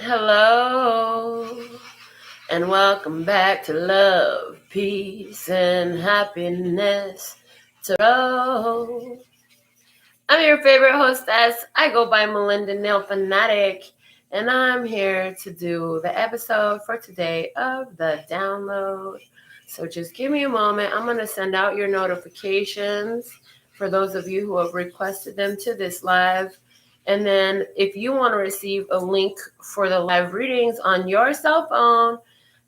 Hello, and welcome back to Love, Peace, and Happiness Tarot. I'm your favorite hostess. I go by Melinda NailFanatic, and I'm here to do the episode for today of the download. So just give me a moment. I'm going to send out your notifications for those of you who have requested them to this live. And then if you want to receive a link for the live readings on your cell phone,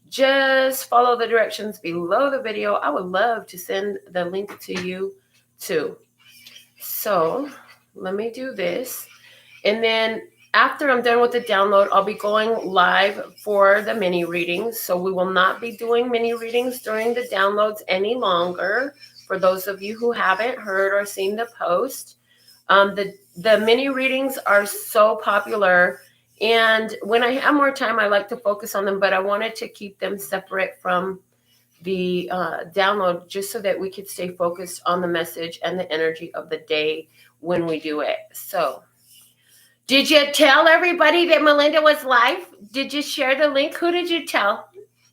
just follow the directions below the video. I would love to send the link to you too. So let me do this. And then after I'm done with the download, I'll be going live for the mini readings. So we will not be doing mini readings during the downloads any longer. For those of you who haven't heard or seen the post, the mini readings are so popular. And when I have more time, I like to focus on them, but I wanted to keep them separate from the download just so that we could stay focused on the message and the energy of the day when we do it. So did you tell everybody that Melinda was live? Did you share the link? Who did you tell?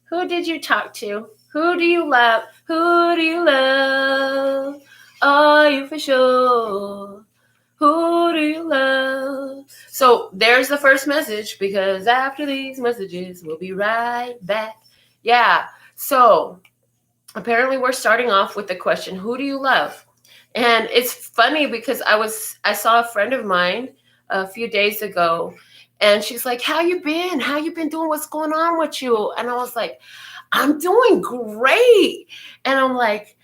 Who did you talk to? Who do you love? Who do you love? Are you for sure? Who do you love? So there's the first message, because after these messages, we'll be right back. Yeah. So apparently we're starting off with the question, who do you love? And it's funny because I saw a friend of mine a few days ago, and she's like, how you been? How you been doing? What's going on with you? And I was like, I'm doing great. And I'm like,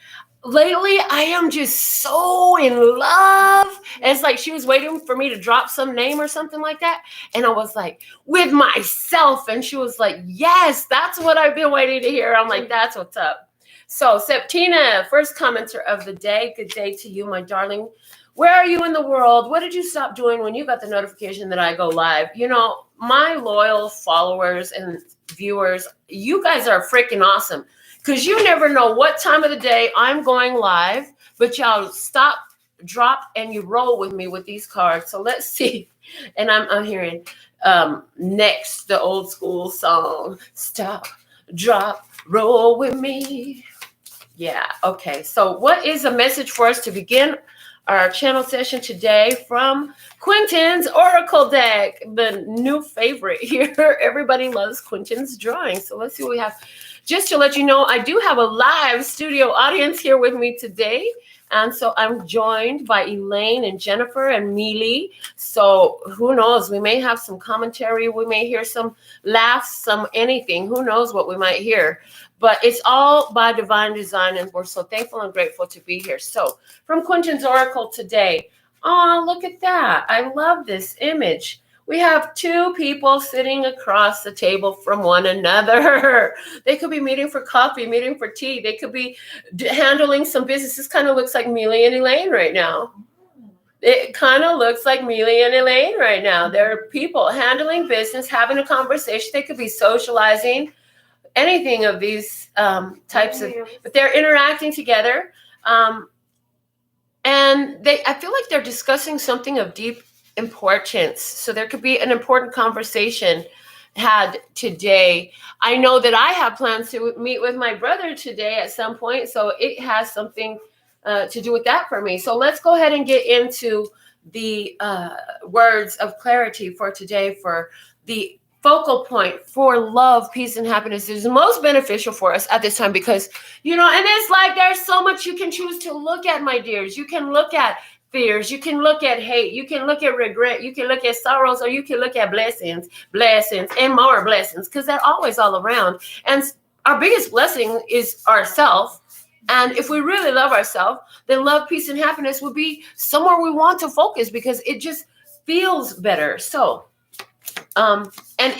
lately, I am just so in love. And it's like she was waiting for me to drop some name or something like that. And I was like, with myself. And she was like, yes, that's what I've been waiting to hear. I'm like, that's what's up. So Septina, first commenter of the day. Good day to you, my darling. Where are you in the world? What did you stop doing when you got the notification that I go live? You know, my loyal followers and viewers, you guys are freaking awesome. Because you never know what time of the day I'm going live, but y'all stop, drop, and you roll with me with these cards. So let's see. And I'm hearing next, the old school song, stop, drop, roll with me. Yeah, okay. So what is a message for us to begin our channel session today from Quentin's Oracle deck, the new favorite here. Everybody loves Quentin's drawing. So let's see what we have. Just to let you know, I do have a live studio audience here with me today. And so I'm joined by Elaine and Jennifer and Mealy. So who knows? We may have some commentary. We may hear some laughs, some anything. Who knows what we might hear? But it's all by divine design, and we're so thankful and grateful to be here. So from Quentin's Oracle today, oh, look at that. I love this image. We have two people sitting across the table from one another. They could be meeting for coffee, meeting for tea. They could be handling some business. This kind of looks like Mealy and Elaine right now. It kind of looks like Mealy and Elaine right now. They're people handling business, having a conversation. They could be socializing, anything of these types of, but they're interacting together. And I feel like they're discussing something of deep importance. So there could be an important conversation had today. I know that I have plans to meet with my brother today at some point. So it has something to do with that for me. So let's go ahead and get into the words of clarity for today, for the focal point for love, peace, and happiness is most beneficial for us at this time because, you know, and it's like there's so much you can choose to look at, my dears. You can look at fears, you can look at hate, you can look at regret, you can look at sorrows, or you can look at blessings, and more blessings, because they're always all around. And our biggest blessing is ourself. And if we really love ourselves, then love, peace, and happiness would be somewhere we want to focus because it just feels better. So, and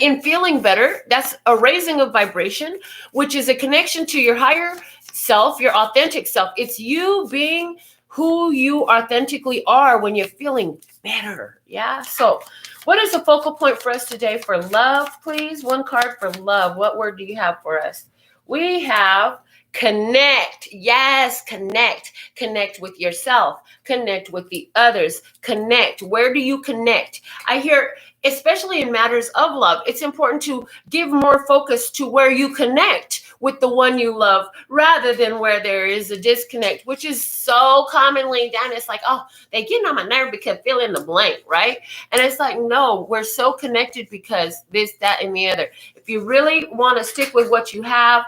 in feeling better, that's a raising of vibration, which is a connection to your higher self, your authentic self. It's you being who you authentically are when you're feeling better. Yeah. So what is the focal point for us today for love, please? One card for love. What word do you have for us? We have Connect. Yes, connect. Connect with yourself. Connect with the others. Connect. Where do you connect? I hear, especially in matters of love, it's important to give more focus to where you connect with the one you love rather than where there is a disconnect, which is so commonly done. It's like, oh, they getting on my nerve because fill in the blank, right? And it's like, no, we're so connected because this, that, and the other. If you really want to stick with what you have,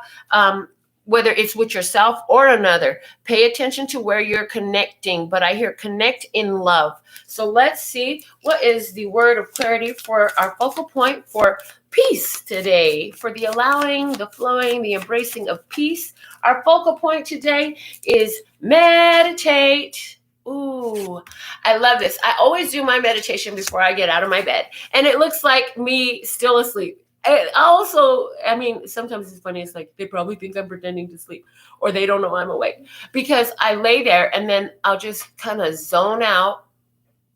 whether it's with yourself or another, pay attention to where you're connecting. But I hear connect in love. So let's see, what is the word of clarity for our focal point for peace today? For the allowing, the flowing, the embracing of peace. Our focal point today is meditate. Ooh, I love this. I always do my meditation before I get out of my bed. And it looks like me still asleep. Also, I mean, sometimes it's funny. It's like they probably think I'm pretending to sleep or they don't know I'm awake because I lay there and then I'll just kind of zone out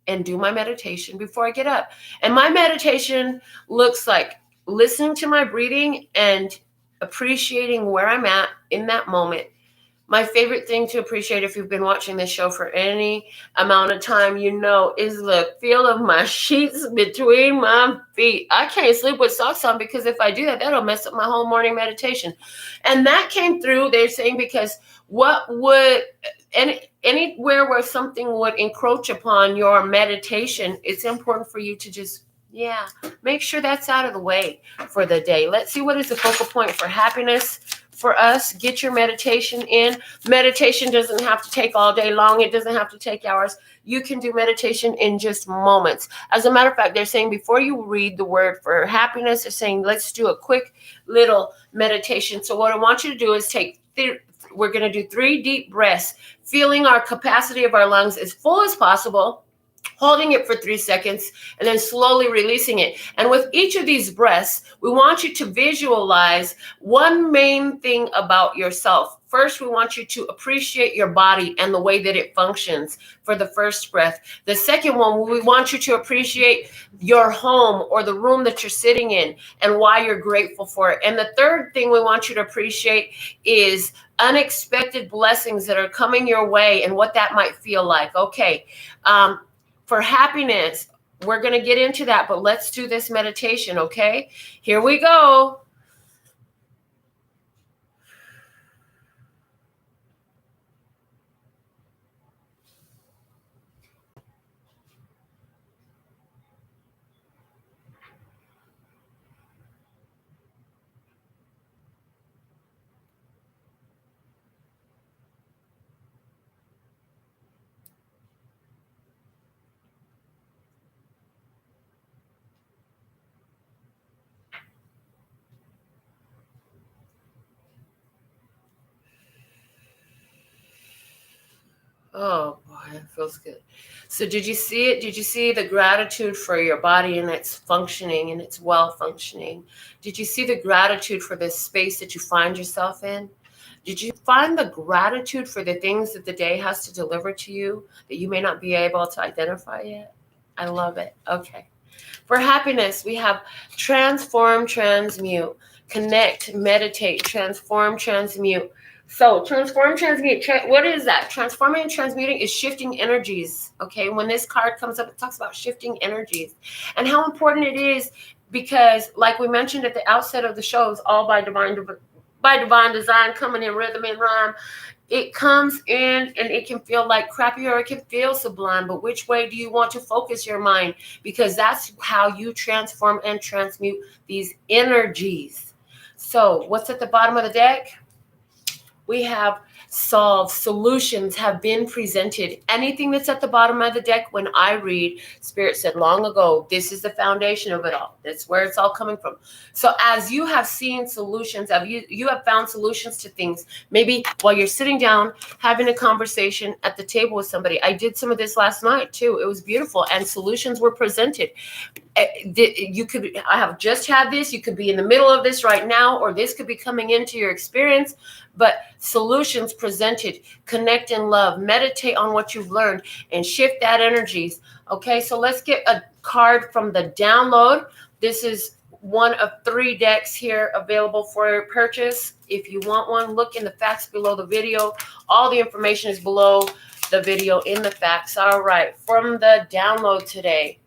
and do my meditation before I get up. And my meditation looks like listening to my breathing and appreciating where I'm at in that moment. My favorite thing to appreciate, if you've been watching this show for any amount of time, you know, is the feel of my sheets between my feet. I can't sleep with socks on because if I do that, that'll mess up my whole morning meditation. And that came through, they're saying, because what would, anywhere where something would encroach upon your meditation, it's important for you to just, make sure that's out of the way for the day. Let's see, what is the focal point for happiness for us? Get your meditation in. Meditation doesn't have to take all day long. It doesn't have to take hours. You can do meditation in just moments. As a matter of fact, they're saying before you read the word for happiness, they're saying, let's do a quick little meditation. So what I want you to do is we're going to do 3 deep breaths, feeling our capacity of our lungs as full as possible, holding it for 3 seconds, and then slowly releasing it. And with each of these breaths, we want you to visualize one main thing about yourself. First, we want you to appreciate your body and the way that it functions for the first breath. The second one, we want you to appreciate your home or the room that you're sitting in and why you're grateful for it. And the third thing we want you to appreciate is unexpected blessings that are coming your way and what that might feel like. Okay. For happiness, we're going to get into that, but let's do this meditation, okay? Here we go. Oh boy, it feels good. So did you see it? Did you see the gratitude for your body and its functioning and its well functioning? Did you see the gratitude for the space that you find yourself in? Did you find the gratitude for the things that the day has to deliver to you that you may not be able to identify yet? I love it. Okay. For happiness, we have transform, transmute, connect, meditate, transform, transmute. So transform, transmute, what is that? Transforming and transmuting is shifting energies. Okay, when this card comes up, it talks about shifting energies and how important it is because, like we mentioned at the outset of the show, it's all by divine design, coming in rhythm and rhyme. It comes in and it can feel like crappy or it can feel sublime, but which way do you want to focus your mind? Because that's how you transform and transmute these energies. So what's at the bottom of the deck? We have solved, solutions have been presented. Anything that's at the bottom of the deck, when I read, Spirit said long ago, this is the foundation of it all. That's where it's all coming from. So as you have seen solutions, you have found solutions to things, maybe while you're sitting down, having a conversation at the table with somebody. I did some of this last night too. It was beautiful. And solutions were presented. I have just had this. You could be in the middle of this right now, or this could be coming into your experience. But solutions presented, connect in love, meditate on what you've learned and shift that energies. Okay, so let's get a card from the download. This is one of 3 decks here available for purchase. If you want one, look in the facts below the video. All the information is below the video in the facts. All right, from the download today.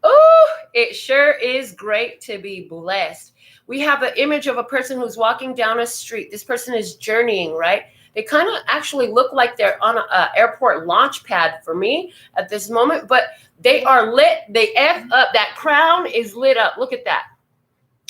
Oh, it sure is great to be blessed. We have an image of a person who's walking down a street. This person is journeying, right? They kind of actually look like they're on an airport launch pad for me at this moment, but they are lit. They F up. That crown is lit up. Look at that.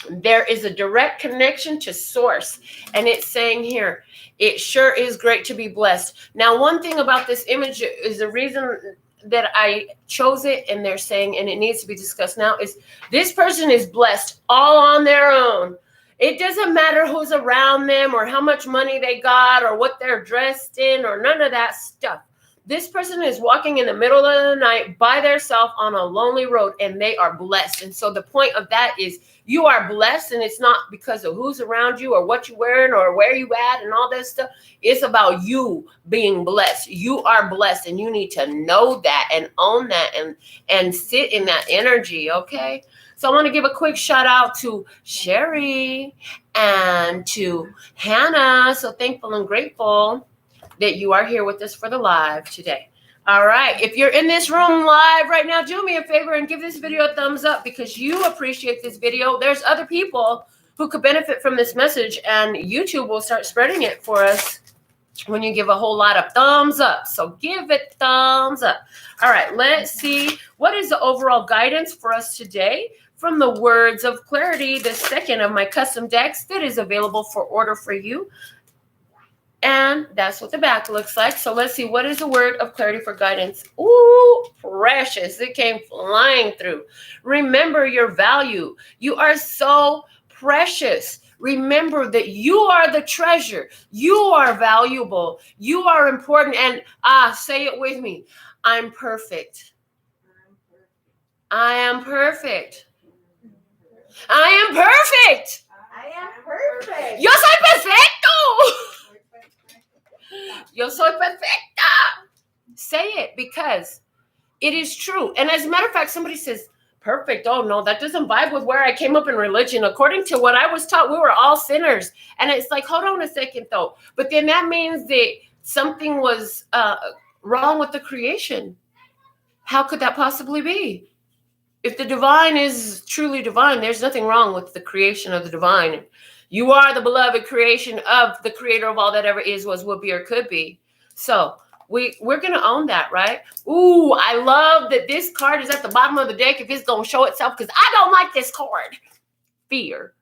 There is a direct connection to source. And it's saying here, it sure is great to be blessed. Now, one thing about this image is the reason that I chose it, and they're saying, and it needs to be discussed now, is this person is blessed all on their own. It doesn't matter who's around them or how much money they got or what they're dressed in or none of that stuff. This person is walking in the middle of the night by themselves on a lonely road, and they are blessed. And so the point of that is you are blessed, and it's not because of who's around you or what you're wearing or where you at and all that stuff. It's about you being blessed. You are blessed, and you need to know that and own that and sit in that energy, okay? So I want to give a quick shout out to Sherry and to Hannah. So thankful and grateful that you are here with us for the live today. All right. If you're in this room live right now, do me a favor and give this video a thumbs up because you appreciate this video. There's other people who could benefit from this message, and YouTube will start spreading it for us when you give a whole lot of thumbs up. So give it thumbs up. All right. Let's see. What is the overall guidance for us today from the Words of Clarity, the second of my custom decks that is available for order for you? And that's what the back looks like. So let's see. What is the word of clarity for guidance? Ooh, precious. It came flying through. Remember your value. You are so precious. Remember that you are the treasure. You are valuable. You are important. And say it with me. I'm perfect. I am perfect. I am perfect. I am perfect. Yo soy perfecto. Yo soy perfecta. Say it because it is true. And as a matter of fact, somebody says, perfect. Oh, no, that doesn't vibe with where I came up in religion. According to what I was taught, we were all sinners. And it's like, hold on a second, though. But then that means that something was wrong with the creation. How could that possibly be? If the divine is truly divine, there's nothing wrong with the creation of the divine. You are the beloved creation of the creator of all that ever is, was, will be, or could be. So we're going to own that, right? Ooh, I love that this card is at the bottom of the deck if it's going to show itself, because I don't like this card. Fear.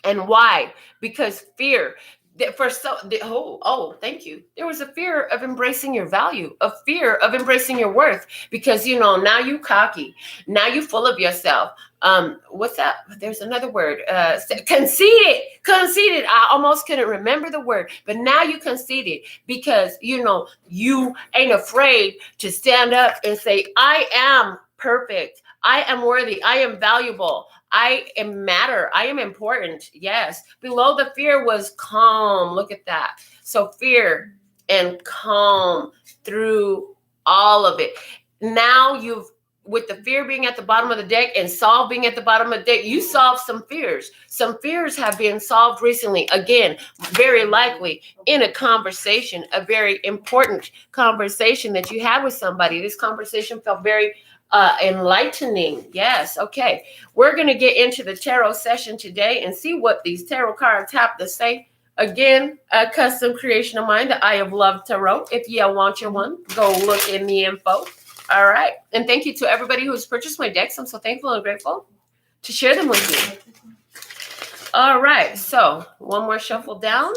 And why? Because fear. Thank you. There was a fear of embracing your value, a fear of embracing your worth, because, now you cocky. Now you full of yourself. What's that? There's another word. Conceited. Conceited. I almost couldn't remember the word, but now you conceited because, you ain't afraid to stand up and say, I am perfect. I am worthy. I am valuable. I am matter. I am important. Yes. Below the fear was calm. Look at that. So fear and calm through all of it. Now with the fear being at the bottom of the deck and solve being at the bottom of the deck, you solved some fears. Some fears have been solved recently. Again, very likely in a conversation, a very important conversation that you had with somebody. This conversation felt very enlightening. Yes. Okay. We're going to get into the tarot session today and see what these tarot cards have to say. Again, a custom creation of mine, the Eye of Love Tarot. If you want your one, go look in the info. All right. And thank you to everybody who's purchased my decks. I'm so thankful and grateful to share them with you. All right. So one more shuffle down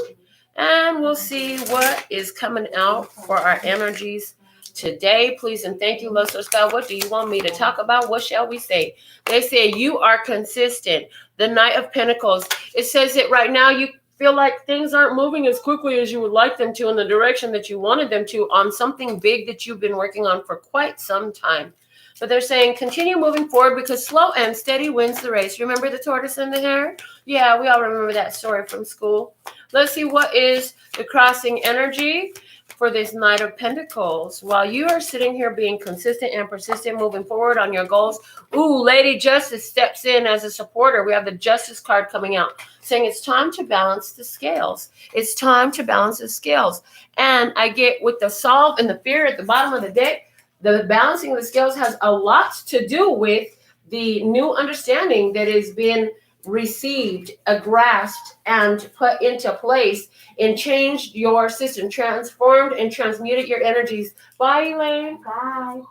and we'll see what is coming out for our energies today. Please and thank you, Love Source God. What do you want me to talk about? What shall we say? They say you are consistent. The Knight of Pentacles. It says that right now you feel like things aren't moving as quickly as you would like them to in the direction that you wanted them to on something big that you've been working on for quite some time. But they're saying continue moving forward because slow and steady wins the race. Remember the tortoise and the hare? Yeah, we all remember that story from school. Let's see what is the crossing energy for this Knight of Pentacles. While you are sitting here being consistent and persistent, moving forward on your goals, ooh, Lady Justice steps in as a supporter. We have the Justice card coming out saying it's time to balance the scales. It's time to balance the scales. And I get with the Solve and the Fear at the bottom of the deck, the balancing of the scales has a lot to do with the new understanding that is being received, grasped, and put into place and changed your system, transformed and transmuted your energies. Bye, Elaine. Bye.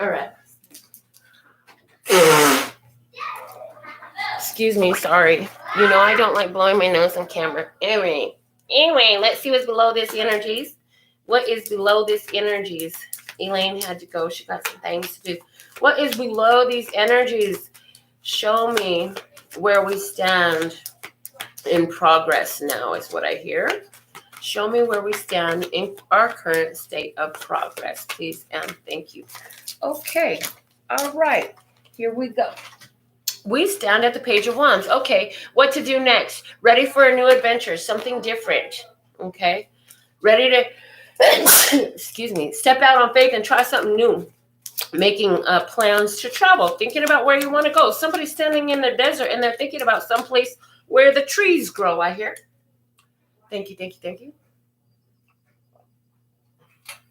All right. Excuse me, sorry. You know I don't like blowing my nose on camera. Anyway, let's see what's below this energies. What is below this energies? Elaine had to go. She got some things to do. What is below these energies? Show me where we stand in progress now is what I hear. Show me where we stand in our current state of progress, please, and thank you. Okay. All right. Here we go. We stand at the Page of Wands. Okay. What to do next? Ready for a new adventure, something different. Okay. Ready to, excuse me, step out on faith and try something new. Making plans to travel, thinking about where you want to go. Somebody's standing in the desert and they're thinking about someplace where the trees grow, I hear. Thank you, thank you, thank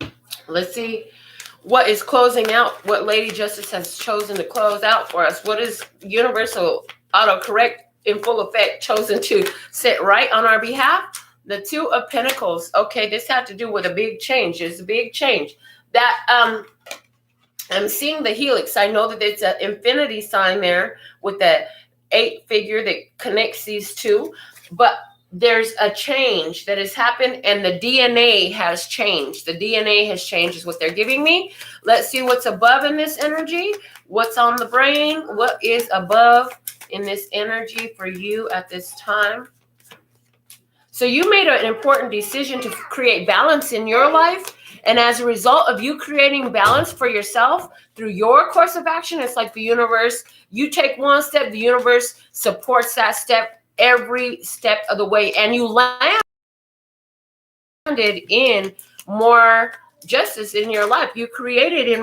you. Let's see what is closing out, what Lady Justice has chosen to close out for us. What is universal autocorrect in full effect chosen to sit right on our behalf? The Two of Pentacles. Okay, this had to do with a big change. It's a big change. That, I'm seeing the helix. I know that it's an infinity sign there with the 8 figure that connects these two. But there's a change that has happened and the DNA has changed. The DNA has changed is what they're giving me. Let's see what's above in this energy. What's on the brain? What is above in this energy for you at this time? So you made an important decision to create balance in your life. And as a result of you creating balance for yourself through your course of action, it's like the universe, you take one step, the universe supports that step every step of the way. And you landed in more justice in your life. You created in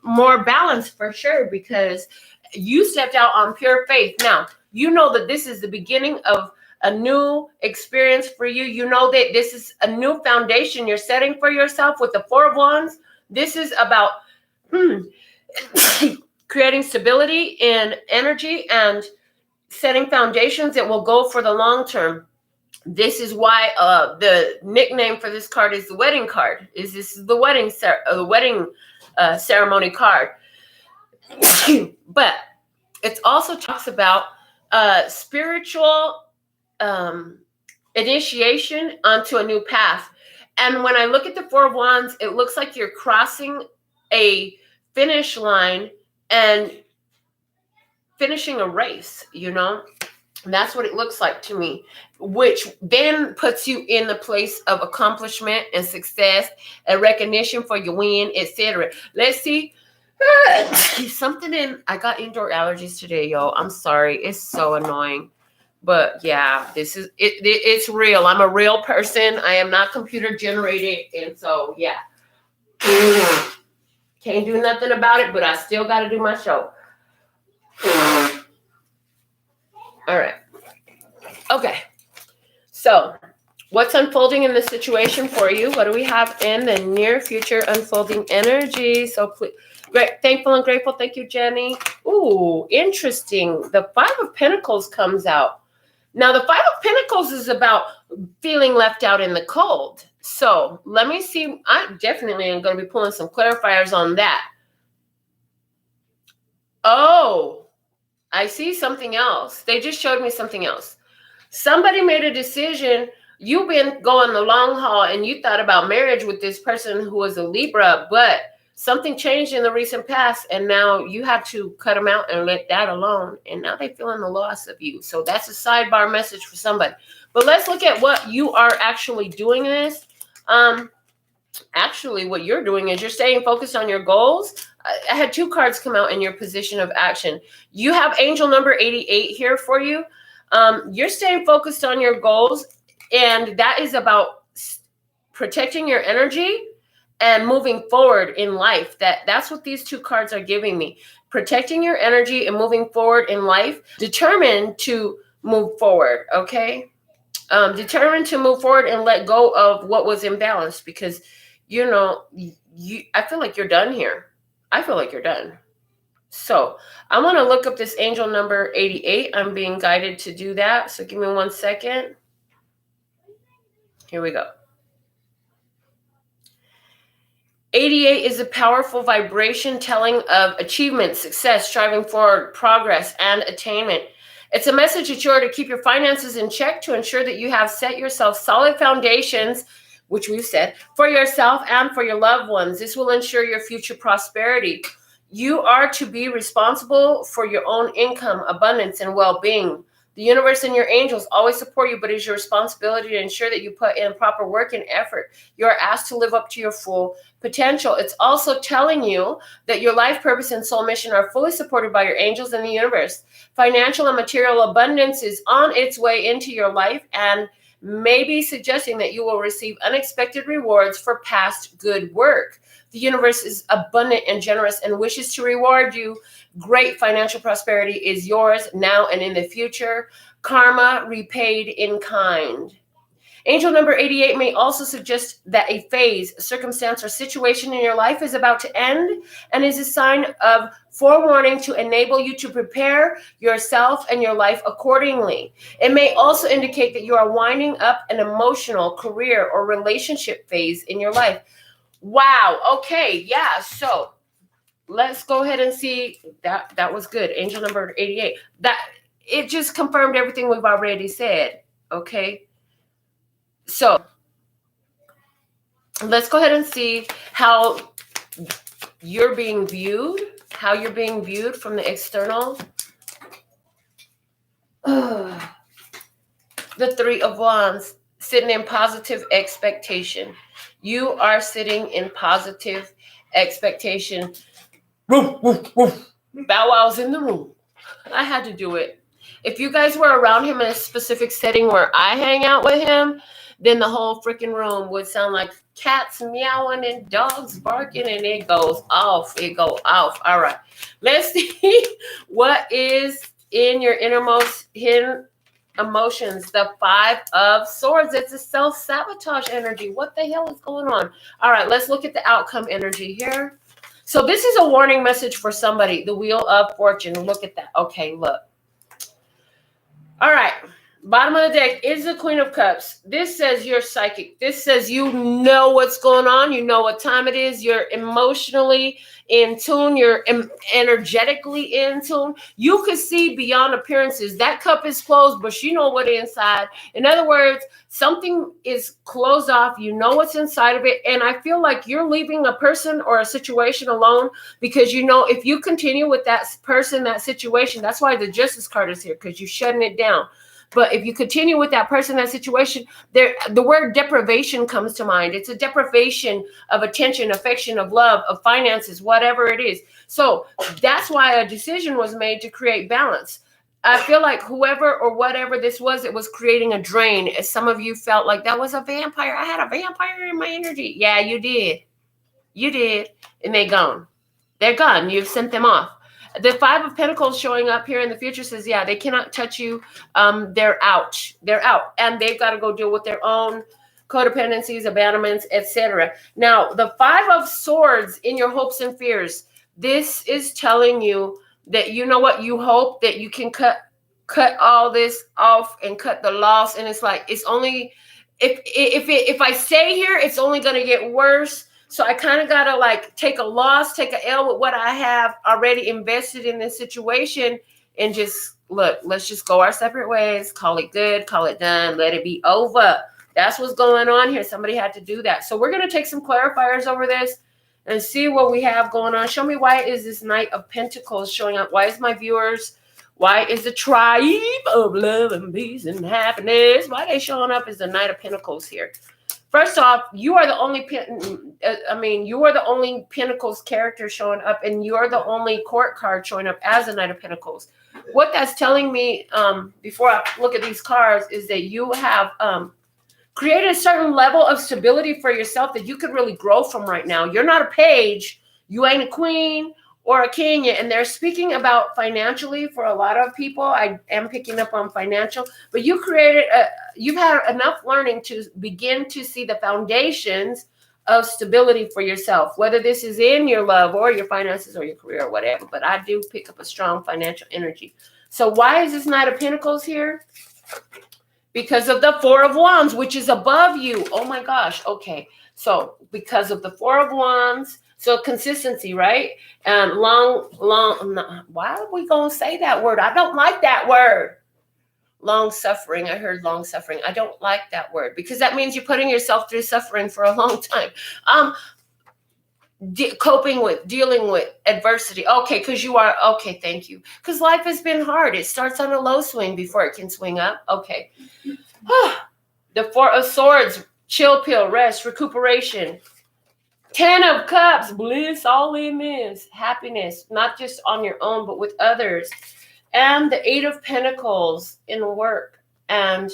more balance for sure because you stepped out on pure faith. Now, you know that this is the beginning of a new experience for you. You know that this is a new foundation you're setting for yourself with the Four of Wands. This is about creating stability in energy and setting foundations that will go for the long term. This is why the nickname for this card is the wedding card. This is the wedding ceremony card. But it also talks about spiritual initiation onto a new path. And when I look at the Four of Wands, it looks like you're crossing a finish line and finishing a race, you know? That's what it looks like to me, which then puts you in the place of accomplishment and success and recognition for your win, etc. Let's see. Something in, I got indoor allergies today, yo. I'm sorry. It's so annoying. But yeah, this is it. It's real. I'm a real person. I am not computer generated. And so, yeah. Can't do nothing about it, but I still got to do my show. All right. Okay. So what's unfolding in this situation for you? What do we have in the near future unfolding energy? So please, great, thankful and grateful. Thank you, Jenny. Ooh, interesting. The Five of Pentacles comes out. Now, the Five of Pentacles is about feeling left out in the cold. So let me see. I definitely am going to be pulling some clarifiers on that. Oh, I see something else. They just showed me something else. Somebody made a decision. You've been going the long haul and you thought about marriage with this person who was a Libra, but something changed in the recent past and now you have to cut them out and let that alone. And now they're feeling the loss of you. So that's a sidebar message for somebody. But let's look at what you are actually doing in this. Actually, what you're doing is you're staying focused on your goals. I had 2 cards come out in your position of action. You have angel number 88 here for you. You're staying focused on your goals, and that is about protecting your energy and moving forward in life. That's what these two cards are giving me. Protecting your energy and moving forward in life. Determined to move forward, okay? Determined to move forward and let go of what was imbalanced, because, you know, I feel like you're done here. I feel like you're done. So I want to look up this angel number 88. I'm being guided to do that. So give me 1 second. Here we go. 88 is a powerful vibration telling of achievement, success, striving forward, progress, and attainment. It's a message that you are to keep your finances in check to ensure that you have set yourself solid foundations, which we've said, for yourself and for your loved ones. This will ensure your future prosperity. You are to be responsible for your own income, abundance, and well-being. The universe and your angels always support you, but it is your responsibility to ensure that you put in proper work and effort. You are asked to live up to your full potential. It's also telling you that your life purpose and soul mission are fully supported by your angels and the universe. Financial and material abundance is on its way into your life, and maybe suggesting that you will receive unexpected rewards for past good work. The universe is abundant and generous and wishes to reward you. Great financial prosperity is yours now and in the future. Karma repaid in kind. Angel number 88 may also suggest that a phase, circumstance, or situation in your life is about to end and is a sign of forewarning to enable you to prepare yourself and your life accordingly. It may also indicate that you are winding up an emotional, career, or relationship phase in your life. Wow. Okay. Yeah. So let's go ahead and see that. That was good. Angel number 88. That it just confirmed everything we've already said. Okay. So let's go ahead and see how you're being viewed, from the external. The Three of Wands, sitting in positive expectation. You are sitting in positive expectation. Woof, woof, woof. Bow Wow's in the room. I had to do it. If you guys were around him in a specific setting where I hang out with him, then the whole freaking room would sound like cats meowing and dogs barking, and it goes off. It go off. All right. Let's see what is in your innermost hidden emotions. The Five of Swords. It's a self-sabotage energy. What the hell is going on? All right. Let's look at the outcome energy here. So this is a warning message for somebody. The Wheel of Fortune. Look at that. Okay, look. All right. Bottom of the deck is the Queen of Cups. This says you're psychic. This says you know what's going on. You know what time it is. You're emotionally in tune. You're energetically in tune. You can see beyond appearances. That cup is closed, but you know what's inside. In other words, something is closed off. You know what's inside of it. And I feel like you're leaving a person or a situation alone, because you know if you continue with that person, that situation, that's why the Justice card is here, because you're shutting it down. But if you continue with that person, that situation, the word deprivation comes to mind. It's a deprivation of attention, affection, of love, of finances, whatever it is. So that's why a decision was made to create balance. I feel like whoever or whatever this was, it was creating a drain. As some of you felt like that was a vampire. I had a vampire in my energy. Yeah, you did. You did. And they're gone. They're gone. You've sent them off. The Five of Pentacles showing up here in the future says, yeah, they cannot touch you. They're out. They're out. And they've got to go deal with their own codependencies, abandonments, etc. Now, the Five of Swords in your hopes and fears. This is telling you that, you know what, you hope that you can cut all this off and cut the loss. And it's like, it's only, if I stay here, it's only going to get worse. So I kind of got to like take a loss, take an L with what I have already invested in this situation, and just look, let's just go our separate ways, call it good, call it done, let it be over. That's what's going on here. Somebody had to do that. So we're going to take some clarifiers over this and see what we have going on. Show me, why is this Knight of Pentacles showing up? Why is my viewers, why is the tribe of love and peace and happiness, why are they showing up as the Knight of Pentacles here? First off, you are the only, you are the only Pentacles character showing up, and you are the only court card showing up as a Knight of Pentacles. What that's telling me, before I look at these cards, is that you have Create a certain level of stability for yourself that you could really grow from right now. You're not a page. You ain't a queen or a king yet. And they're speaking about financially for a lot of people. I am picking up on financial, but you've had enough learning to begin to see the foundations of stability for yourself, whether this is in your love or your finances or your career or whatever. But I do pick up a strong financial energy. So why is this Knight of Pentacles here? Because of the Four of Wands, which is above you. Oh my gosh. Okay. So because of the Four of Wands, so consistency, right? And why are we going to say that word? I don't like that word. Long suffering. I heard long suffering. I don't like that word because that means you're putting yourself through suffering for a long time. Dealing with adversity. Okay, because you are, okay, thank you. Because life has been hard. It starts on a low swing before it can swing up. Okay. The Four of Swords, chill pill, rest, recuperation. 10 of Cups, bliss, all in this. Happiness, not just on your own, but with others. And the Eight of Pentacles in work and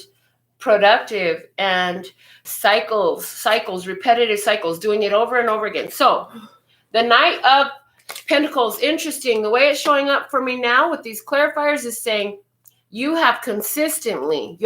productive and cycles, repetitive cycles, doing it over and over again. So the Knight of Pentacles, interesting. The way it's showing up for me now with these clarifiers is saying you have consistently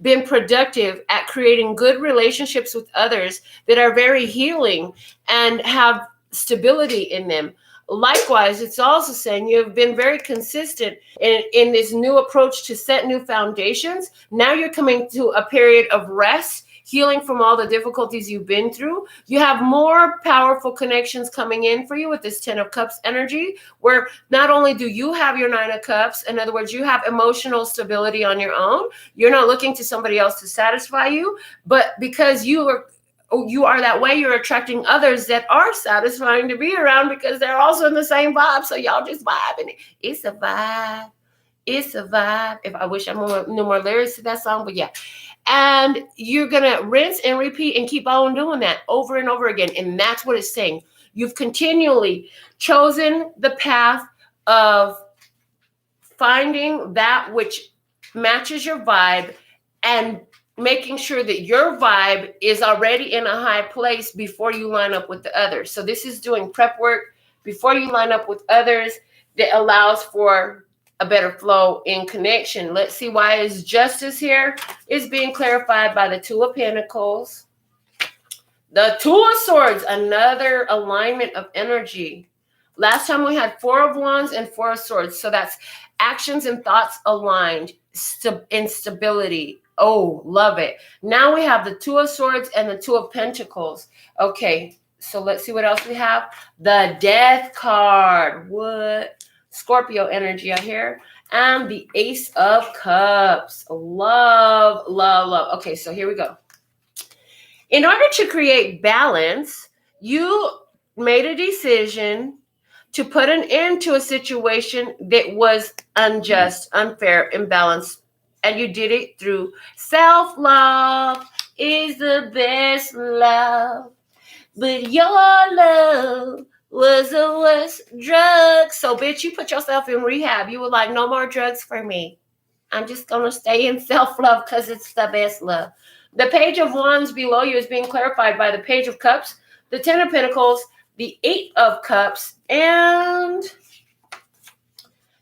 been productive at creating good relationships with others that are very healing and have stability in them. Likewise, it's also saying you've been very consistent in this new approach to set new foundations. Now you're coming to a period of rest, healing from all the difficulties you've been through. You have more powerful connections coming in for you with this 10 of Cups energy, where not only do you have your 9 of Cups, in other words, you have emotional stability on your own. You're not looking to somebody else to satisfy you, but because you are that way, you're attracting others that are satisfying to be around because they're also in the same vibe. So y'all just vibing. It's a vibe. It's a vibe. If I wish I knew more lyrics to that song, but yeah. And you're going to rinse and repeat and keep on doing that over and over again. And that's what it's saying. You've continually chosen the path of finding that which matches your vibe and making sure that your vibe is already in a high place before you line up with the others. So this is doing prep work before you line up with others that allows for a better flow in connection. Let's see why is justice here is being clarified by the Two of Pentacles. The Two of Swords, another alignment of energy. Last time we had Four of Wands and Four of Swords. So that's actions and thoughts aligned, instability. Oh, love it. Now we have the Two of Swords and the Two of Pentacles. Okay, so let's see what else we have. The Death card. What? Scorpio energy out here. And the Ace of Cups. Love, love, love. Okay, so here we go. In order to create balance, you made a decision to put an end to a situation that was unjust, unfair, imbalanced. And you did it through self-love is the best love. But your love was the worst drug. So, bitch, you put yourself in rehab. You were like, no more drugs for me. I'm just going to stay in self-love because it's the best love. The Page of Wands below you is being clarified by the Page of Cups, the 10 of Pentacles, the 8 of Cups, and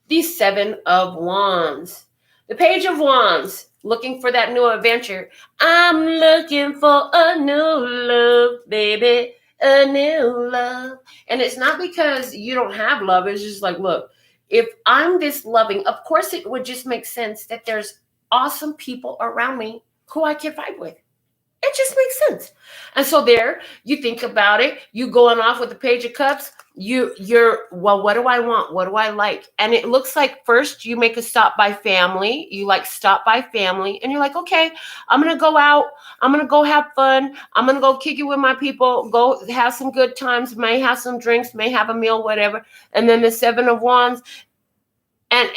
the 7 of Wands. The Page of Wands, looking for that new adventure. I'm looking for a new love, baby, a new love. And it's not because you don't have love. It's just like, look, if I'm this loving, of course it would just make sense that there's awesome people around me who I can vibe with. It just makes sense. And so there, you think about it, you going off with the Page of Cups, you're, well, what do I want? What do I like? And it looks like first you make a stop by family. You like stop by family and you're like, okay, I'm going to go out. I'm going to go have fun. I'm going to go kick it with my people, go have some good times, may have some drinks, may have a meal, whatever. And then the 7 of Wands and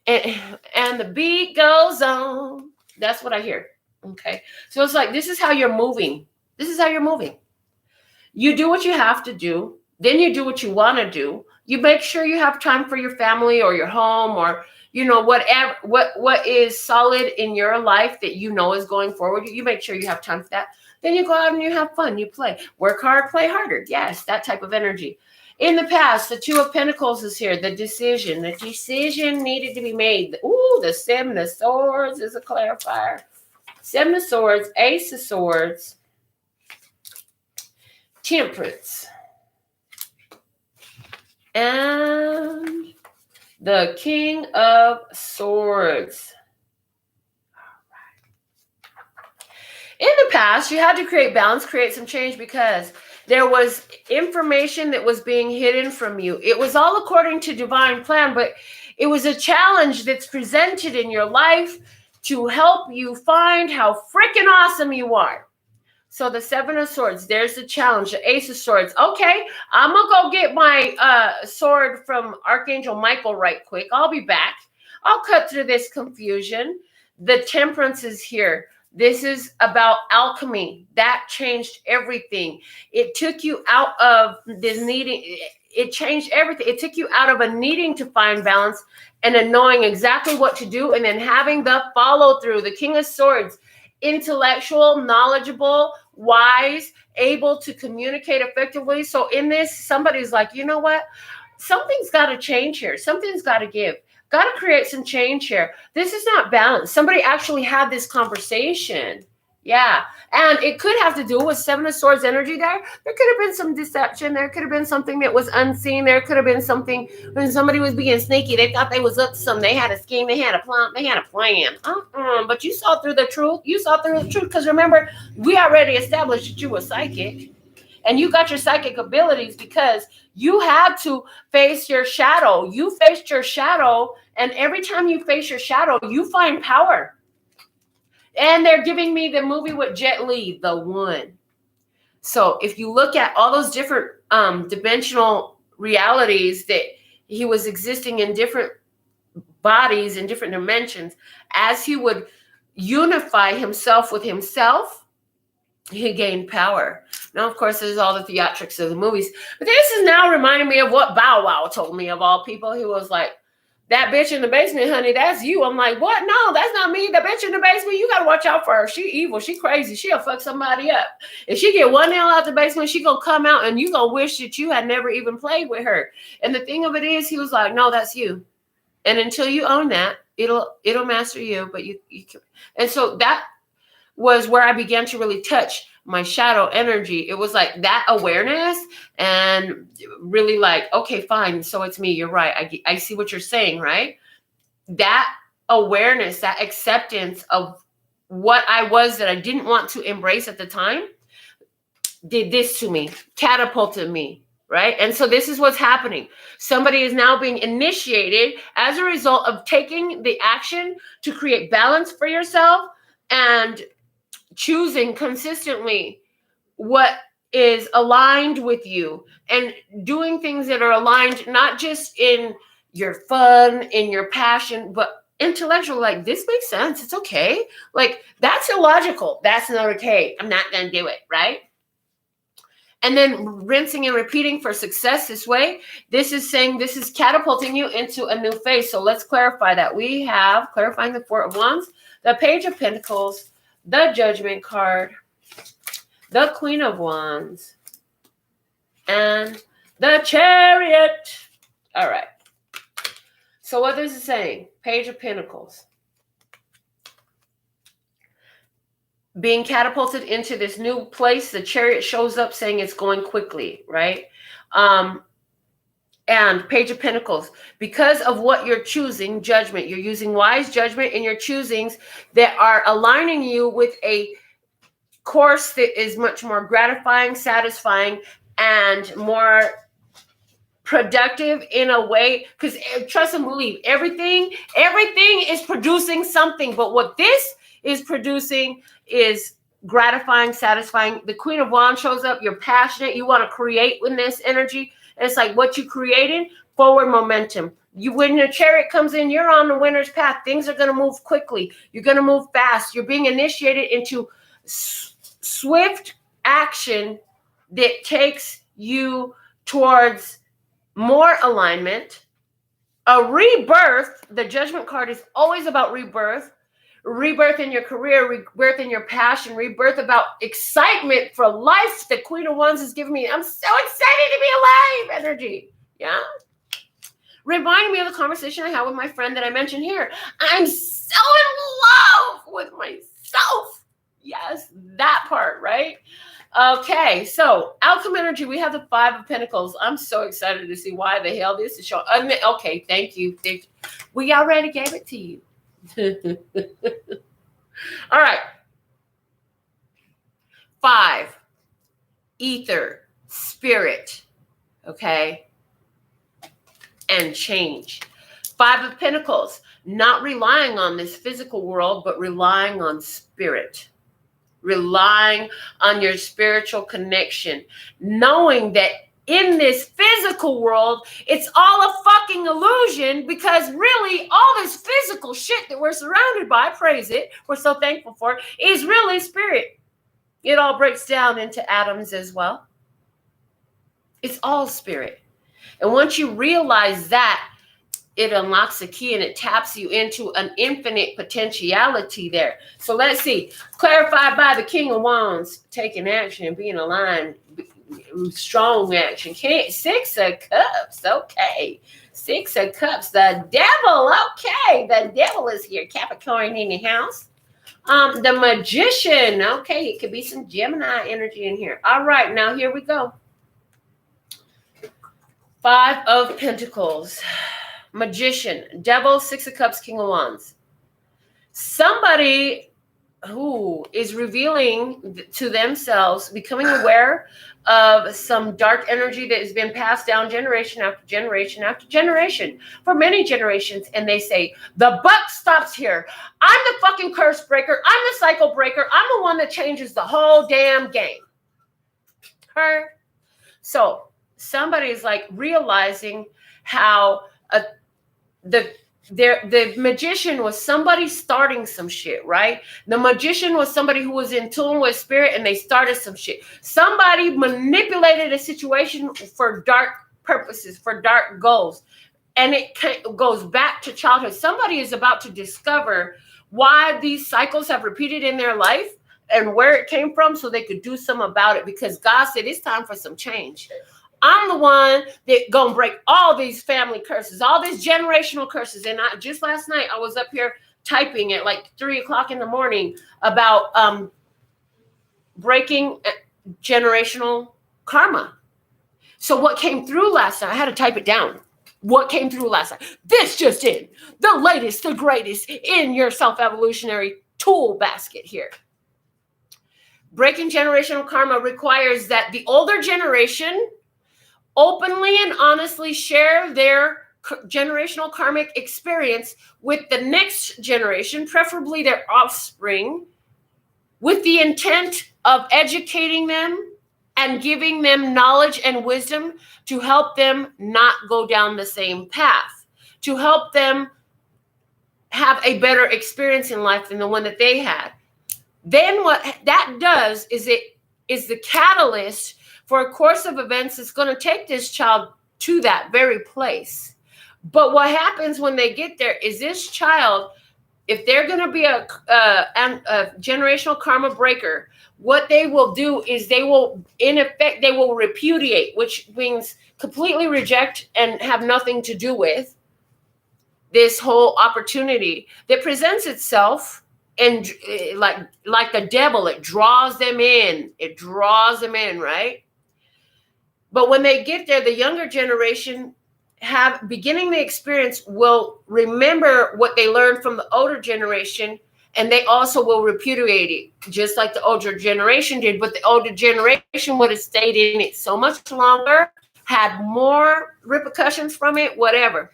the beat goes on. That's what I hear. Okay. So it's like, this is how you're moving. This is how you're moving. You do what you have to do. Then you do what you want to do. You make sure you have time for your family or your home, or, you know, whatever, what is solid in your life that you know is going forward, you make sure you have time for that. Then you go out and you have fun, you play, work hard, play harder. Yes, that type of energy. In the past, the Two of Pentacles is here. The decision needed to be made. Ooh, the Seven of Swords is a clarifier. Seven of Swords, Ace of Swords, Temperance, and the King of Swords. In the past, you had to create balance, create some change, because there was information that was being hidden from you. It was all according to divine plan, but it was a challenge that's presented in your life to help you find how freaking awesome you are. So the Seven of Swords, there's the challenge. The Ace of Swords. Okay, I'm going to go get my sword from Archangel Michael right quick. I'll be back. I'll cut through this confusion. The Temperance is here. This is about alchemy. That changed everything. It took you out of this needing. It changed everything. It took you out of a needing to find balance and a knowing exactly what to do, and then having the follow through. The King of Swords, intellectual, knowledgeable, wise, able to communicate effectively. So in this, somebody's like, you know what? Something's got to change here. Something's got to give. Got to create some change here. This is not balanced. Somebody actually had this conversation. Yeah. And it could have to do with Seven of Swords energy there. There could have been some deception. There could have been something that was unseen. There could have been something when somebody was being sneaky. They thought they was up to something. They had a scheme. They had a plan. They had a plan. But you saw through the truth. You saw through the truth, because remember, we already established that you were psychic. And you got your psychic abilities because you had to face your shadow. You faced your shadow. And every time you face your shadow, you find power. And they're giving me the movie with Jet Li, The One. So if you look at all those different dimensional realities that he was existing in different bodies in different dimensions, as he would unify himself with himself, he gained power. Now, of course, there's all the theatrics of the movies. But this is now reminding me of what Bow Wow told me, of all people. He was like, that bitch in the basement, honey, that's you. I'm like, what? No, that's not me. The bitch in the basement, you got to watch out for her. She evil. She crazy. She'll fuck somebody up. If she get one nail out the basement, she going to come out and you going to wish that you had never even played with her. And the thing of it is, he was like, no, that's you. And until you own that, it'll master you. But you can. And so that was where I began to really touch my shadow energy. It was like that awareness and really like, okay, fine. So it's me. You're right. I see what you're saying, right? That awareness, that acceptance of what I was that I didn't want to embrace at the time did this to me, catapulted me, right? And so this is what's happening. Somebody is now being initiated as a result of taking the action to create balance for yourself and choosing consistently what is aligned with you and doing things that are aligned, not just in your fun, in your passion, but intellectual. Like, this makes sense. It's okay. Like, that's illogical. That's not okay. I'm not going to do it. Right. And then rinsing and repeating for success this way. This is saying this is catapulting you into a new phase. So let's clarify that. We have clarifying the Four of Wands, the Page of Pentacles, the Judgment card, the Queen of Wands, and the Chariot. All right. So what is it saying? Page of Pentacles. Being catapulted into this new place. The Chariot shows up saying it's going quickly, right? And Page of Pentacles, because of what you're choosing, judgment. You're using wise judgment in your choosings that are aligning you with a course that is much more gratifying, satisfying, and more productive in a way. Because trust and believe, everything is producing something. But what this is producing is gratifying, satisfying. The Queen of Wands shows up. You're passionate. You want to create with this energy. And it's like what you created, forward momentum. When the Chariot comes in, you're on the winner's path. Things are going to move quickly. You're going to move fast. You're being initiated into swift action that takes you towards more alignment, A rebirth, the Judgment card is always about rebirth. Rebirth in your career, rebirth in your passion, rebirth about excitement for life. The Queen of Wands is giving me, I'm so excited to be alive energy. Yeah. Reminding me of the conversation I had with my friend that I mentioned here. I'm so in love with myself. Yes, that part, right? Okay, so outcome energy, we have the 5 of Pentacles. I'm so excited to see why the hell this is showing. Okay, thank you. We already gave it to you. All right. 5, ether, spirit, okay, and change. 5 of Pentacles, not relying on this physical world, but relying on spirit. Relying on your spiritual connection, knowing that in this physical world, it's all a fucking illusion, because really all this physical shit that we're surrounded by, praise it, we're so thankful for, is really spirit. It all breaks down into atoms as well. It's all spirit. And once you realize that, it unlocks a key and it taps you into an infinite potentiality there. So let's see. Clarified by the King of Wands, taking action and being aligned, strong action. 6 of Cups, okay. 6 of Cups, the devil, okay. The devil is here. Capricorn in the house. The Magician, okay. It could be some Gemini energy in here. All right, now here we go. 5 of Pentacles. Magician, Devil, 6 of Cups, King of Wands. Somebody who is revealing to themselves, becoming aware of some dark energy that has been passed down generation after generation after generation for many generations. And they say, the buck stops here. I'm the fucking curse breaker. I'm the cycle breaker. I'm the one that changes the whole damn game. Her. So somebody is like realizing how the magician was somebody starting some shit, right? The magician was somebody who was in tune with spirit and they started some shit. Somebody manipulated a situation for dark purposes, for dark goals. And it goes back to childhood. Somebody is about to discover why these cycles have repeated in their life and where it came from so they could do something about it, because God said it's time for some change. I'm the one that gonna break all these family curses, all these generational curses. And just last night, I was up here typing at like 3 o'clock in the morning about breaking generational karma. So what came through last night, I had to type it down. What came through last night? This just in. The latest, the greatest in your self-evolutionary tool basket here. Breaking generational karma requires that the older generation openly and honestly share their generational karmic experience with the next generation, preferably their offspring, with the intent of educating them and giving them knowledge and wisdom to help them not go down the same path, to help them have a better experience in life than the one that they had. Then what that does is it is the catalyst for a course of events that's going to take this child to that very place. But what happens when they get there is this child, if they're going to be a generational karma breaker, what they will do is they will, in effect, they will repudiate, which means completely reject and have nothing to do with this whole opportunity that presents itself. And like the devil, it draws them in. It draws them in, right? But when they get there, the younger generation beginning the experience will remember what they learned from the older generation, and they also will repudiate it, just like the older generation did. But the older generation would have stayed in it so much longer, had more repercussions from it, whatever.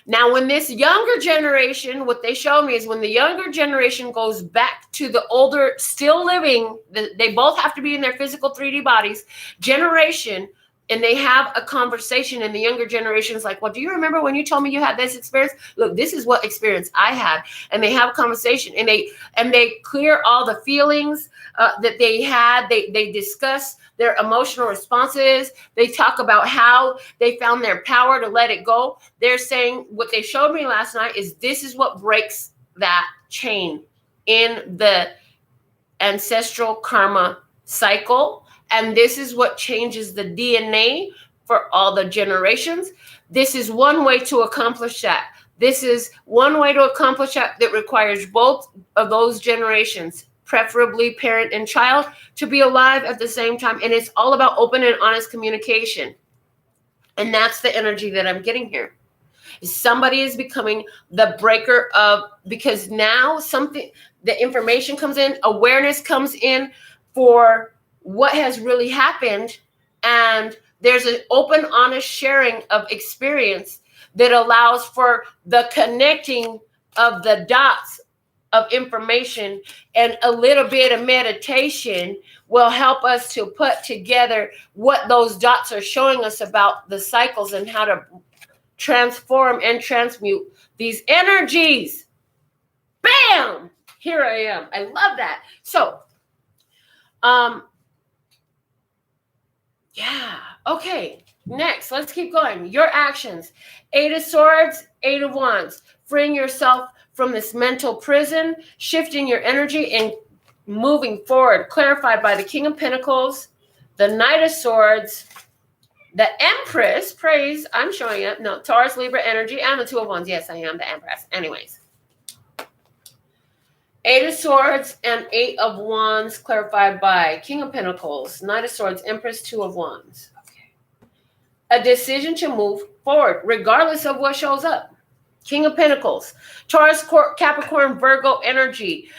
Now, when this younger generation, what they show me is when the younger generation goes back to the older, still living, they both have to be in their physical 3D bodies, generation, and they have a conversation, and the younger generation is like, well, do you remember when you told me you had this experience? Look, this is what experience I had. And they have a conversation, and they clear all the feelings that they had. They discuss their emotional responses. They talk about how they found their power to let it go. They're saying what they showed me last night is this is what breaks that chain in the ancestral karma cycle. And this is what changes the DNA for all the generations. This is one way to accomplish that. This is one way to accomplish that requires both of those generations, preferably parent and child, to be alive at the same time. And it's all about open and honest communication. And that's the energy that I'm getting here. Somebody is becoming the breaker of, because now the information comes in, awareness comes in for what has really happened, and there's an open, honest sharing of experience that allows for the connecting of the dots of information, and a little bit of meditation will help us to put together what those dots are showing us about the cycles and how to transform and transmute these energies. Bam! Here I am. I love that. So, yeah. Okay. Next, let's keep going. Your actions. 8 of Swords, 8 of Wands. Freeing yourself from this mental prison, shifting your energy and moving forward. Clarified by the King of Pentacles, the Knight of Swords, the Empress, praise, I'm showing it. No, Taurus, Libra energy, and the Two of Wands. Yes, I am the Empress. Anyways. 8 of Swords and 8 of Wands, clarified by King of Pentacles, Knight of Swords, Empress, 2 of Wands. Okay. A decision to move forward, regardless of what shows up. King of Pentacles, Taurus, Capricorn, Virgo energy,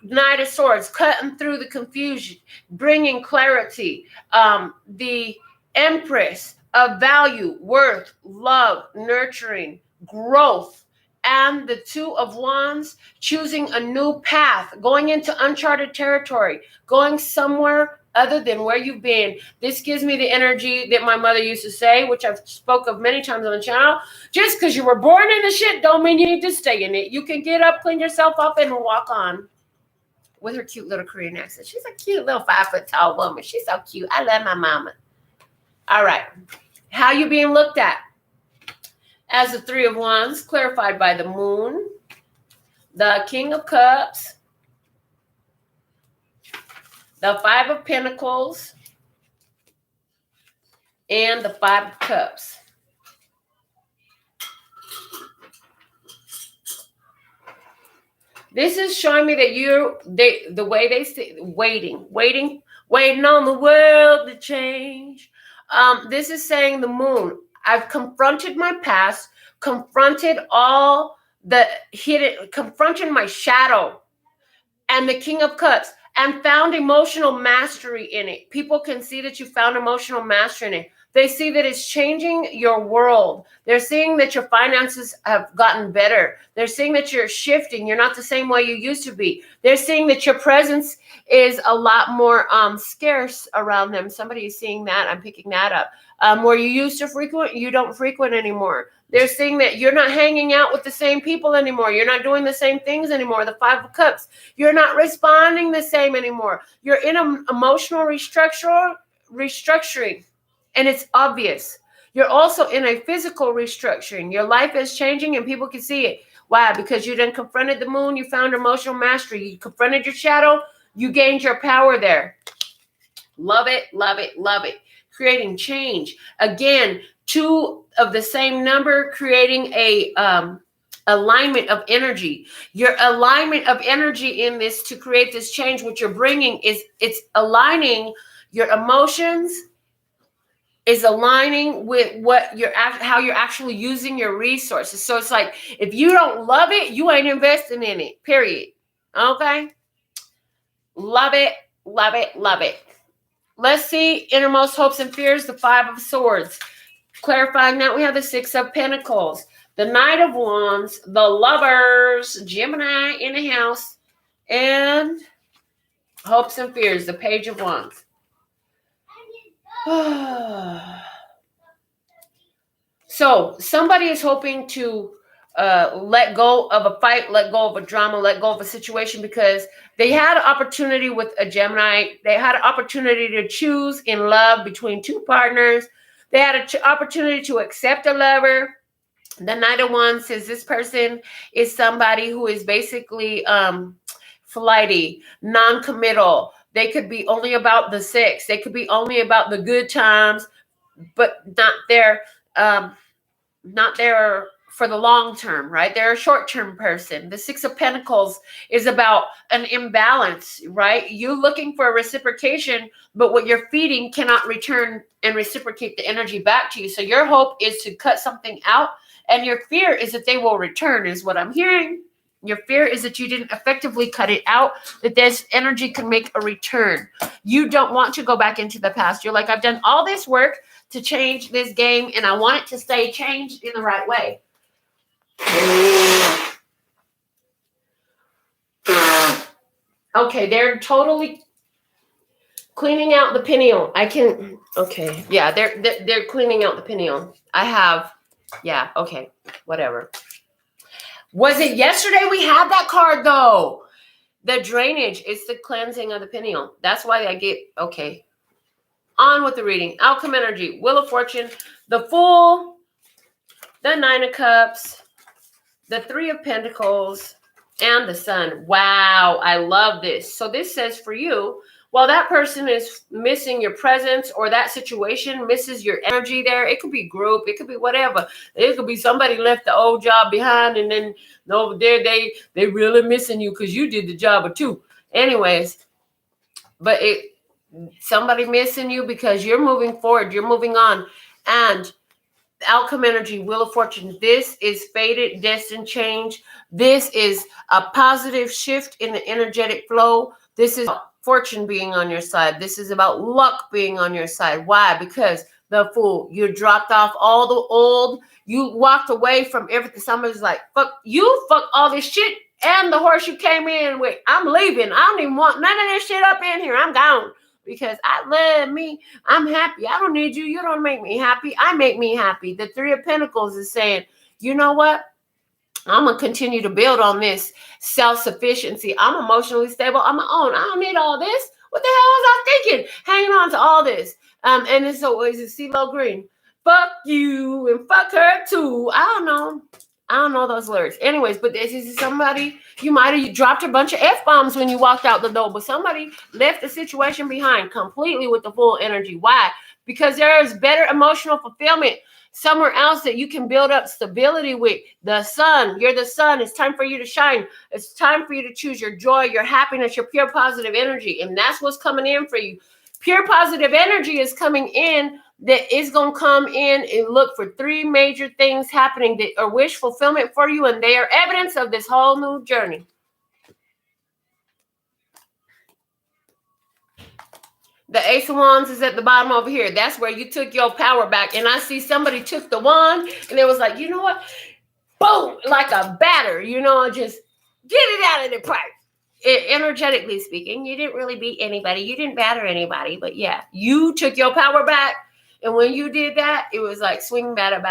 Knight of Swords, cutting through the confusion, bringing clarity. The Empress of value, worth, love, nurturing, growth. And the Two of Wands, choosing a new path, going into uncharted territory, going somewhere other than where you've been. This gives me the energy that my mother used to say, which I've spoke of many times on the channel. Just because you were born in the shit don't mean you need to stay in it. You can get up, clean yourself up, and walk on. With her cute little Korean accent. She's a cute little 5-foot tall woman. She's so cute. I love my mama. All right. How you being looked at? As the 3 of Wands, clarified by the Moon, the King of Cups, the 5 of Pentacles, and the 5 of Cups. This is showing me that the way they say, waiting on the world to change. This is saying the Moon. I've confronted my past, confronted all the hidden, confronted my shadow, and the King of Cups, and found emotional mastery in it. People can see that you found emotional mastery in it. They see that it's changing your world. They're seeing that your finances have gotten better. They're seeing that you're shifting. You're not the same way you used to be. They're seeing that your presence is a lot more scarce around them. Somebody is seeing that. I'm picking that up. Where you used to frequent, you don't frequent anymore. They're seeing that you're not hanging out with the same people anymore. You're not doing the same things anymore. The 5 of Cups. You're not responding the same anymore. You're in an emotional restructuring. And it's obvious. You're also in a physical restructuring. Your life is changing and people can see it. Why? Because you then confronted the Moon. You found emotional mastery. You confronted your shadow. You gained your power there. Love it, love it, love it. Creating change. Again, 2 of the same number, creating a alignment of energy. Your alignment of energy in this to create this change, what you're bringing is it's aligning your emotions, is aligning with how you're actually using your resources. So it's like, if you don't love it, you ain't investing in it, period. Okay? Love it, love it, love it. Let's see innermost hopes and fears, the 5 of Swords. Clarifying that, we have the 6 of Pentacles, the Knight of Wands, the Lovers, Gemini in the house, and hopes and fears, the Page of Wands. So somebody is hoping to let go of a fight, let go of a drama, let go of a situation because they had an opportunity with a Gemini. They had an opportunity to choose in love between two partners. They had an opportunity to accept a lover. The Knight of Wands says this person is somebody who is basically flighty, non-committal. They could be only about the sex. They could be only about the good times, but not there for the long term, right? They're a short-term person. The Six of Pentacles is about an imbalance, right? You looking for a reciprocation, but what you're feeding cannot return and reciprocate the energy back to you. So your hope is to cut something out, and your fear is that they will return, is what I'm hearing. Your fear is that you didn't effectively cut it out, that this energy can make a return. You don't want to go back into the past. You're like, I've done all this work to change this game, and I want it to stay changed in the right way. Okay, they're totally cleaning out the pineal. Okay, yeah, they're cleaning out the pineal. Okay, whatever. Was it yesterday we had that card though? The drainage, it's the cleansing of the pineal. That's why I get, okay. On with the reading. Outcome energy, Wheel of Fortune, the Fool, the Nine of Cups, the Three of Pentacles, and the Sun. Wow, I love this. So this says for you, while that person is missing your presence or that situation misses your energy there, it could be group, it could be whatever. It could be somebody left the old job behind and then over there they really missing you because you did the job or two. Anyways, but somebody missing you because you're moving forward, you're moving on. And outcome energy, Wheel of Fortune, this is fated, destined change. This is a positive shift in the energetic flow. This is fortune being on your side. This is about luck being on your side. Why? Because the Fool, you dropped off all the old, you walked away from everything. Somebody's like, fuck all this shit and the horse you came in with. I'm leaving. I don't even want none of this shit up in here. I'm gone. Because I love me. I'm happy. I don't need you. You don't make me happy. I make me happy. The Three of Pentacles is saying, you know what? I'm going to continue to build on this self-sufficiency. I'm emotionally stable on my own. I don't need all this. What the hell was I thinking? Hanging on to all this. And it's always a CeeLo Green. Fuck you and fuck her too. I don't know those lyrics. Anyways, but this is somebody, you might have dropped a bunch of F-bombs when you walked out the door, but somebody left the situation behind completely with the full energy. Why? Because there is better emotional fulfillment somewhere else that you can build up stability with. The Sun, you're the sun. It's time for you to shine. It's time for you to choose your joy, your happiness, your pure positive energy. And that's what's coming in for you. Pure positive energy is coming in, that is going to come in and look for three major things happening that are wish fulfillment for you, and they are evidence of this whole new journey. The Ace of Wands is at the bottom over here. That's where you took your power back. And I see somebody took the wand and it was like, you know what? Boom, like a batter, just get it out of the park. Energetically speaking, you didn't really beat anybody. You didn't batter anybody. But yeah, you took your power back. And when you did that, it was like swing, batter,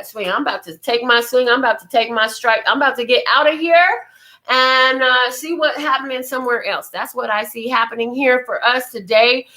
swing. I'm about to take my swing. I'm about to take my strike. I'm about to get out of here and see what happening somewhere else. That's what I see happening here for us today.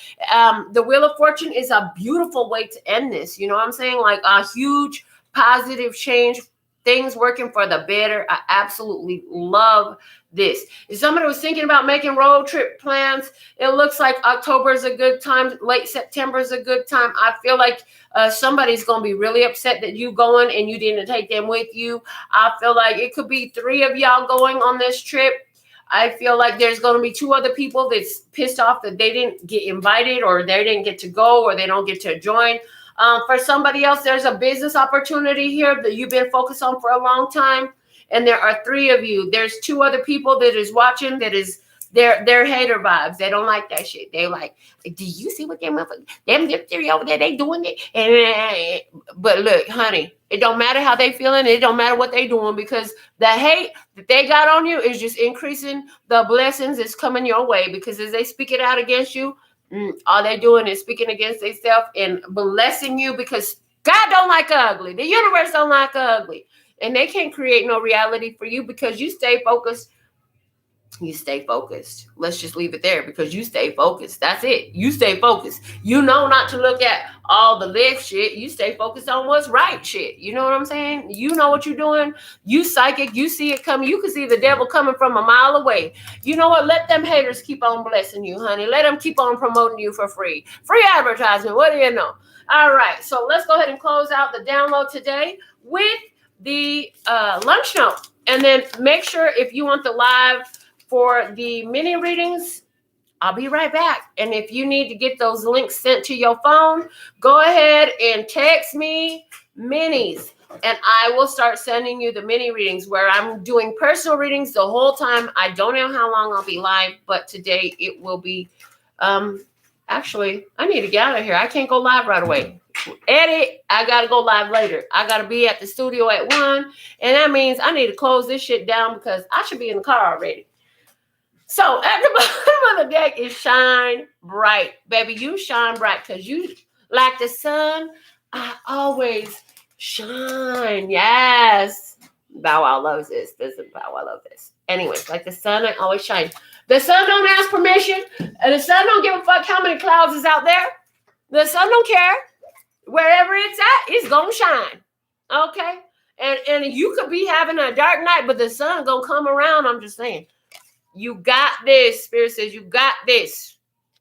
The Wheel of Fortune is a beautiful way to end this. You know what I'm saying? Like a huge positive change, things working for the better. I absolutely love this. If somebody was thinking about making road trip plans, it looks like October is a good time. Late September is a good time. I feel like somebody's going to be really upset that you going and you didn't take them with you. I feel like it could be three of y'all going on this trip. I feel like there's going to be two other people that's pissed off that they didn't get invited or they didn't get to go or they don't get to join. For somebody else, there's a business opportunity here that you've been focused on for a long time. And there are three of you. There's two other people that is watching that is they're hater vibes. They don't like that shit. They like, do you see what them three over there, they doing it? But look, honey, it don't matter how they feeling. It don't matter what they doing because the hate that they got on you is just increasing the blessings that's coming your way because as they speak it out against you, all they're doing is speaking against themselves and blessing you because God don't like ugly. The universe don't like ugly. And they can't create no reality for you because you stay focused. You stay focused. Let's just leave it there because you stay focused. That's it. You stay focused. You know not to look at all the left shit. You stay focused on what's right shit. You know what I'm saying? You know what you're doing. You psychic. You see it coming. You can see the devil coming from a mile away. You know what? Let them haters keep on blessing you, honey. Let them keep on promoting you for free. Free advertisement. What do you know? All right. So let's go ahead and close out the download today with the lunch note. And then make sure if you want the live for the mini readings, I'll be right back. And if you need to get those links sent to your phone, go ahead and text me minis. And I will start sending you the mini readings where I'm doing personal readings the whole time. I don't know how long I'll be live, but today it will be. Actually, I need to get out of here. I can't go live right away. Edit, I got to go live later. I got to be at the studio at 1. And that means I need to close this shit down because I should be in the car already. So at the bottom of the deck is shine bright. Baby, you shine bright because you, like the sun, I always shine. Yes. Bow Wow loves this. This is Bow Wow love this. Anyways, like the sun, I always shine. The sun don't ask permission. And the sun don't give a fuck how many clouds is out there. The sun don't care. Wherever it's at, it's going to shine. Okay? And you could be having a dark night, but the sun going to come around. I'm just saying. You got this. Spirit says you got this.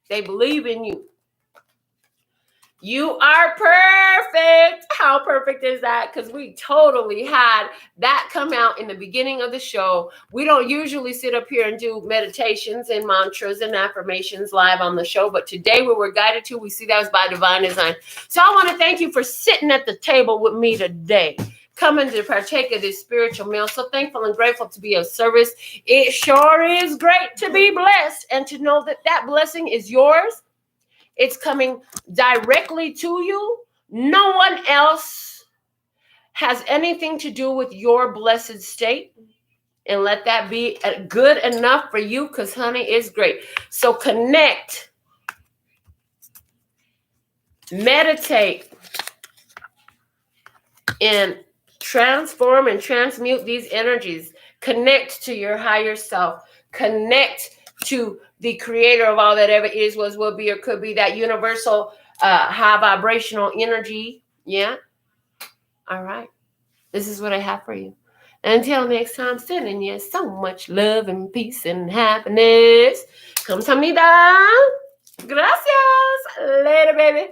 They believe in you. You are perfect. How perfect is that? Because we totally had that come out in the beginning of the show. We don't usually sit up here and do meditations and mantras and affirmations live on the show. But today we were guided to. We see that was by divine design. So I want to thank you for sitting at the table with me today, coming to partake of this spiritual meal. So thankful and grateful to be of service. It sure is great to be blessed and to know that that blessing is yours. It's coming directly to you. No one else has anything to do with your blessed state. And let that be good enough for you because, honey, it's great. So connect, meditate, and transform and transmute these energies. Connect to your higher self. Connect to the creator of all that ever is, was, will be, or could be, that universal high vibrational energy. Yeah. All right. This is what I have for you. Until next time, sending you so much love and peace and happiness. Kamsahamnida. Gracias. Later, baby.